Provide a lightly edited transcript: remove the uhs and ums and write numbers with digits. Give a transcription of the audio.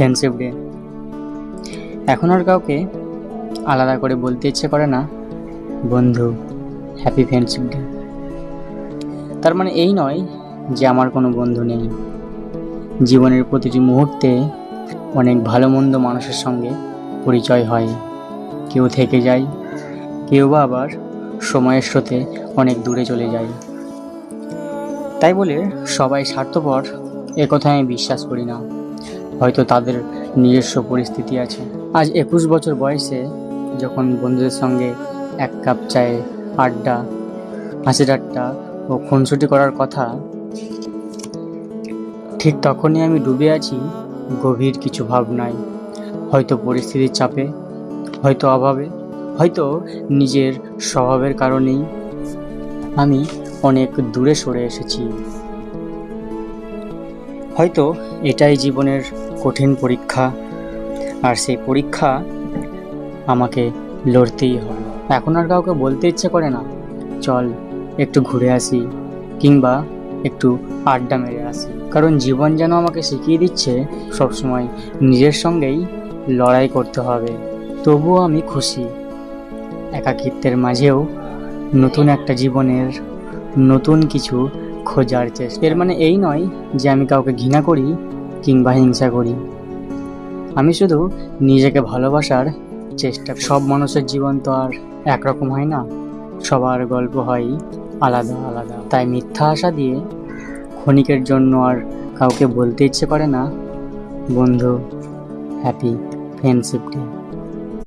Friendship day. এখন আর কাউকে আলাদা করে বলতে ইচ্ছে করে না, বন্ধু হ্যাপি ফ্রেন্ডশিপ ডে। তার মানে এই নয় যে আমার কোনো বন্ধু নেই। জীবনের প্রতিটি মুহূর্তে অনেক ভালো মন্দ মানুষের সঙ্গে পরিচয় হয়। কেউ থেকে যায়, কেউ বা আবার সময়ের স্রোতে অনেক দূরে চলে যায়। তাই বলে সবাই স্বার্থপর একথা আমি বিশ্বাস করি না। হয়তো তাদের নিজস্ব পরিস্থিতি আছে। আজ 21 বছর বয়সে যখন বন্ধুদের সঙ্গে এক কাপ চায়ে আড্ডা, হাসি ঠাট্টা ও খুনসুটি করার কথা, ঠিক তখনই আমি ডুবে আছি গভীর কিছু ভাবনায়। হয়তো পরিস্থিতির চাপে, হয়তো অভাবে, হয়তো নিজের স্বভাবের কারণেই আমি অনেক দূরে সরে এসেছি। হয়তো এটাই জীবনের কঠিন পরীক্ষা, আর সেই পরীক্ষা আমাকে লড়তেই হবে। এখন আর কাউকে বলতে ইচ্ছে করে না, চল একটু ঘুরে আসি কিংবা একটু আড্ডা মেরে আসি। কারণ জীবন যেন আমাকে শিখিয়ে দিচ্ছে সবসময় নিজের সঙ্গেই লড়াই করতে হবে। তবুও আমি খুশি, একাকিত্বের মাঝেও নতুন একটা জীবনের নতুন কিছু খোঁজার চেষ্টা। এর মানে এই নয় যে আমি কাউকে ঘৃণা করি কিংবা হিংসা করি। আমি শুধু নিজেকে ভালোবাসার চেষ্টা করি। সব মানুষের জীবন তো আর একরকম হয় না, সবার গল্প হয় আলাদা আলাদা। তাই মিথ্যা আশা দিয়ে ক্ষণিকের জন্য আর কাউকে বলতে ইচ্ছে করে না, বন্ধু হ্যাপি ফ্রেন্ডশিপ ডে।